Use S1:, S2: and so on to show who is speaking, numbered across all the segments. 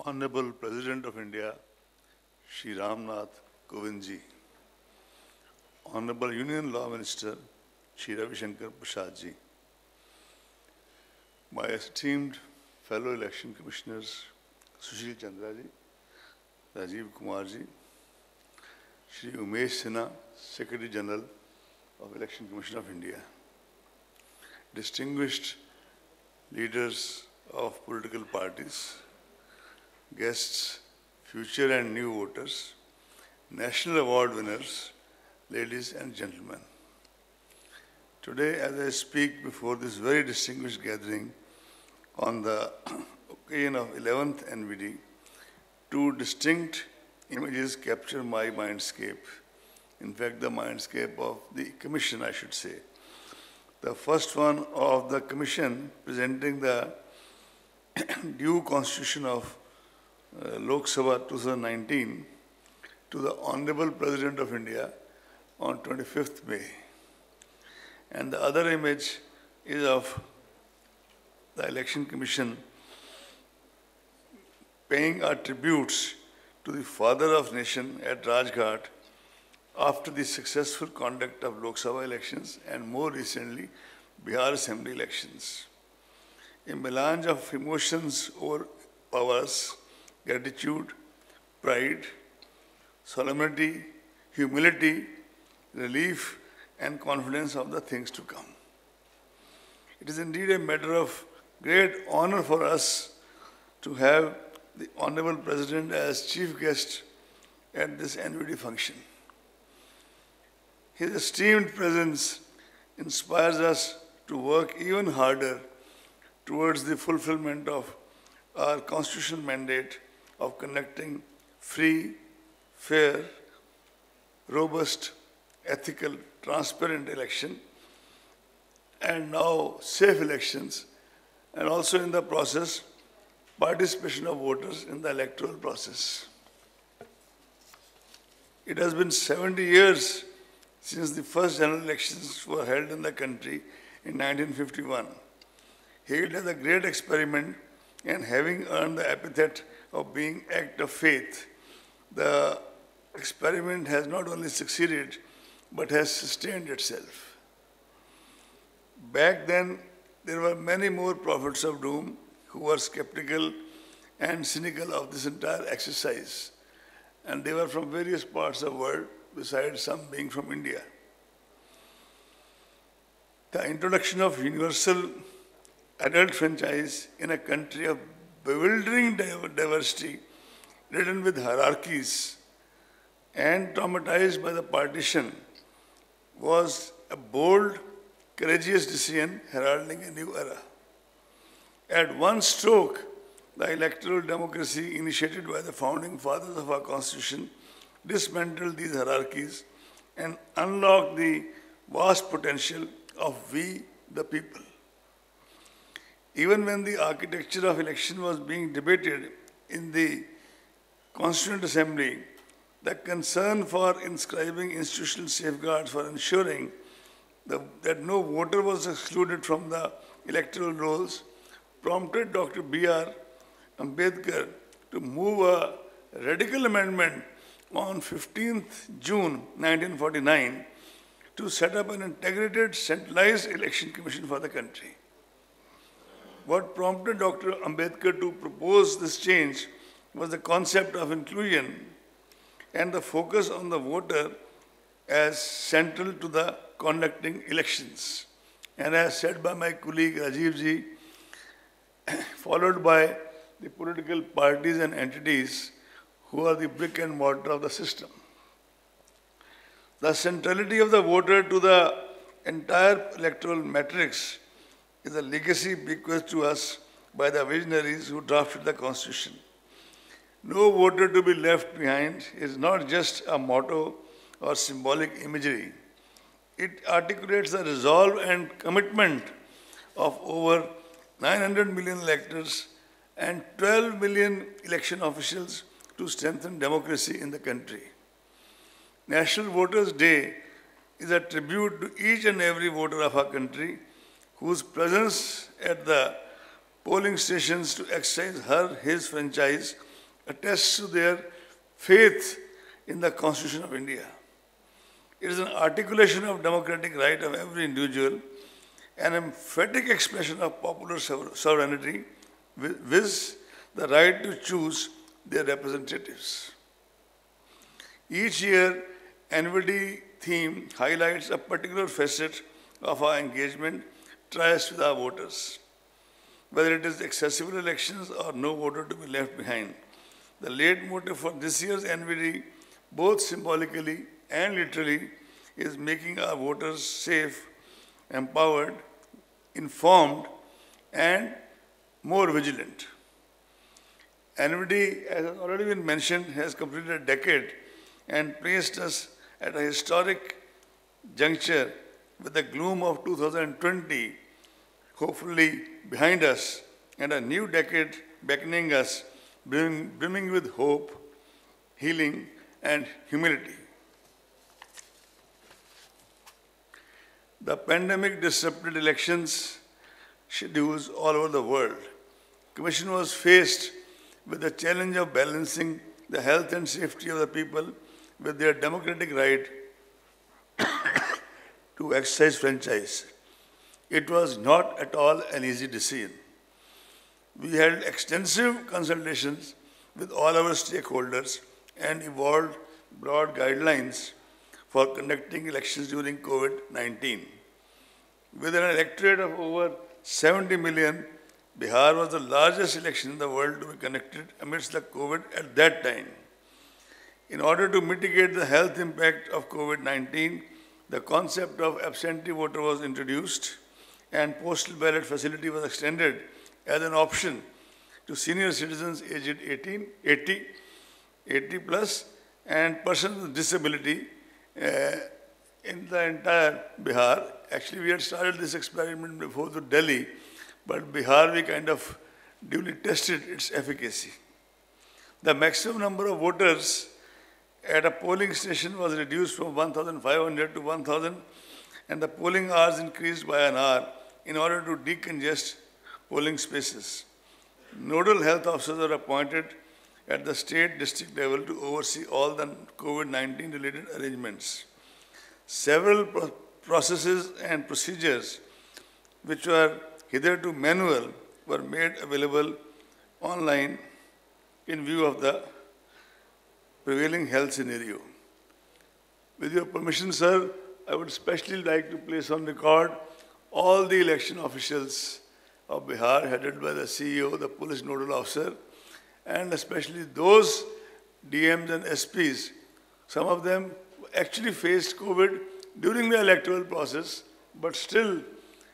S1: Honorable President of India, Shri Ramnath Kovindji, Honorable Union Law Minister, Shri Ravi Shankar Prasad ji, my esteemed fellow election commissioners, Sushil Chandra ji, Rajiv Kumar ji, Shri Umesh Sinha, Secretary General of Election Commission of India, distinguished leaders of political parties, guests, future and new voters, national award winners, ladies and gentlemen. Today, as I speak before this very distinguished gathering on the occasion of 11th NVD, two distinct images capture my mindscape. In fact, the mindscape of the Commission, I should say. The first one of the Commission presenting the due constitution of Lok Sabha 2019 to the Honorable President of India on 25th May. And the other image is of the Election Commission paying our tributes to the father of nation at Rajghat after the successful conduct of Lok Sabha elections and more recently Bihar Assembly elections. A melange of emotions overpowers gratitude, pride, solemnity, humility, relief, and confidence of the things to come. It is indeed a matter of great honor for us to have the Honorable President as chief guest at this NVD function. His esteemed presence inspires us to work even harder towards the fulfillment of our constitutional mandate of conducting free, fair, robust, ethical, transparent election, and now safe elections, and also in the process, participation of voters in the electoral process. It has been 70 years since the first general elections were held in the country in 1951. Hailed as a great experiment and having earned the epithet of being act of faith, the experiment has not only succeeded, but has sustained itself. Back then, there were many more prophets of doom who were skeptical and cynical of this entire exercise. And they were from various parts of the world, besides some being from India. The introduction of universal adult franchise in a country of bewildering diversity, ridden with hierarchies and traumatized by the partition, was a bold, courageous decision heralding a new era. At one stroke, the electoral democracy initiated by the founding fathers of our Constitution dismantled these hierarchies and unlocked the vast potential of we, the people. Even when the architecture of election was being debated in the Constituent Assembly, the concern for inscribing institutional safeguards for ensuring that no voter was excluded from the electoral rolls prompted Dr. B.R. Ambedkar to move a radical amendment on 15th June 1949 to set up an integrated, centralized election commission for the country. What prompted Dr. Ambedkar to propose this change was the concept of inclusion and the focus on the voter as central to the conducting elections. And as said by my colleague Rajiv ji, followed by the political parties and entities who are the brick and mortar of the system. The centrality of the voter to the entire electoral matrix is a legacy bequeathed to us by the visionaries who drafted the Constitution. No voter to be left behind is not just a motto or symbolic imagery. It articulates the resolve and commitment of over 900 million electors and 12 million election officials to strengthen democracy in the country. National Voters' Day is a tribute to each and every voter of our country whose presence at the polling stations to exercise his franchise attests to their faith in the Constitution of India. It is an articulation of democratic right of every individual, an emphatic expression of popular sovereignty, viz. The right to choose their representatives. Each year, NVD theme highlights a particular facet of our engagement traced with our voters. Whether it is accessible elections or no voter to be left behind. The leitmotif for this year's NVD, both symbolically and literally, is making our voters safe, empowered, informed, and more vigilant. NVD, as has already been mentioned, has completed a decade and placed us at a historic juncture with the gloom of 2020 hopefully behind us and a new decade beckoning us, brimming with hope, healing, and humility. The pandemic disrupted elections schedules all over the world. The Commission was faced with the challenge of balancing the health and safety of the people with their democratic right to exercise franchise. It was not at all an easy decision. We held extensive consultations with all our stakeholders and evolved broad guidelines for conducting elections during COVID-19. With an electorate of over 70 million, Bihar was the largest election in the world to be conducted amidst the COVID at that time. In order to mitigate the health impact of COVID-19, the concept of absentee voter was introduced and postal ballot facility was extended as an option to senior citizens aged 80 plus and persons with disability in the entire Bihar. Actually, we had started this experiment before to Delhi, but Bihar we kind of duly tested its efficacy. The maximum number of voters at a polling station was reduced from 1,500 to 1,000 and the polling hours increased by an hour in order to decongest polling spaces. Nodal health officers are appointed at the state district level to oversee all the COVID-19 related arrangements. Several processes and procedures which were hitherto manual were made available online in view of the prevailing health scenario. With your permission, sir, I would especially like to place on record all the election officials of Bihar headed by the CEO, the police nodal officer, and especially those DMs and SPs. Some of them actually faced COVID during the electoral process, but still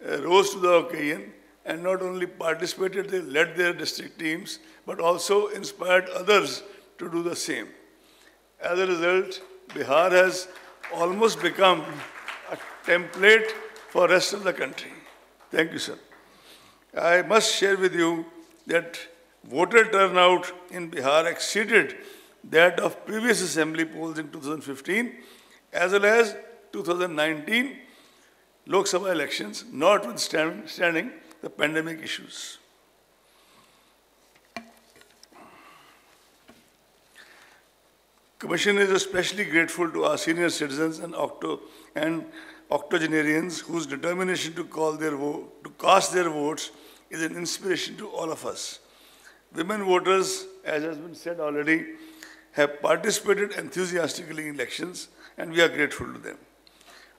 S1: rose to the occasion and not only participated, they led their district teams, but also inspired others to do the same. As a result, Bihar has almost become a template for the rest of the country. Thank you, sir. I must share with you that voter turnout in Bihar exceeded that of previous assembly polls in 2015, as well as 2019 Lok Sabha elections, notwithstanding the pandemic issues. Commission is especially grateful to our senior citizens and octogenarians whose determination to cast their votes is an inspiration to all of us. Women voters, as has been said already, have participated enthusiastically in elections and we are grateful to them.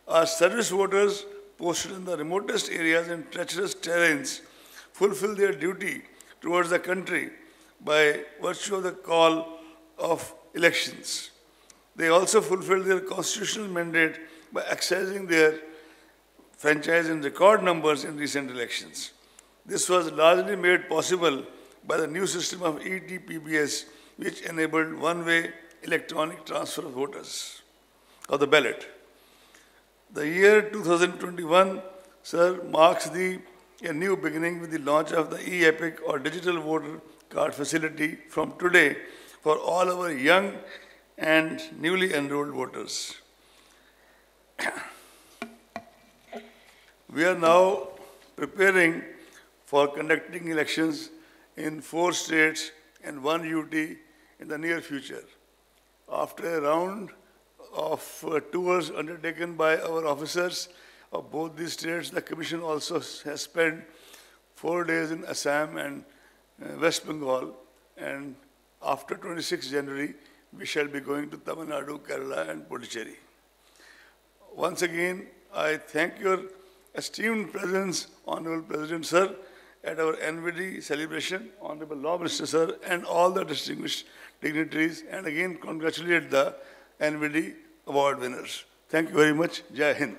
S1: Our service voters posted in the remotest areas and treacherous terrains fulfill their duty towards the country by virtue of the call of elections. They also fulfilled their constitutional mandate by exercising their franchise in record numbers in recent elections. This was largely made possible by the new system of ETPBS, which enabled one-way electronic transfer of voters, of the ballot. The year 2021, sir, marks a new beginning with the launch of the e-EPIC or digital voter card facility from today for all our young and newly enrolled voters. We are now preparing for conducting elections in 4 states and 1 UT in the near future. After a round of tours undertaken by our officers of both these states, the Commission also has spent 4 days in Assam and West Bengal, and after 26 January, we shall be going to Tamil Nadu, Kerala and Puducherry. Once again, I thank your esteemed presence, Honorable President Sir, at our NVD celebration, Honorable Law Minister Sir, and all the distinguished dignitaries, and again congratulate the NVD award winners. Thank you very much. Jai Hind.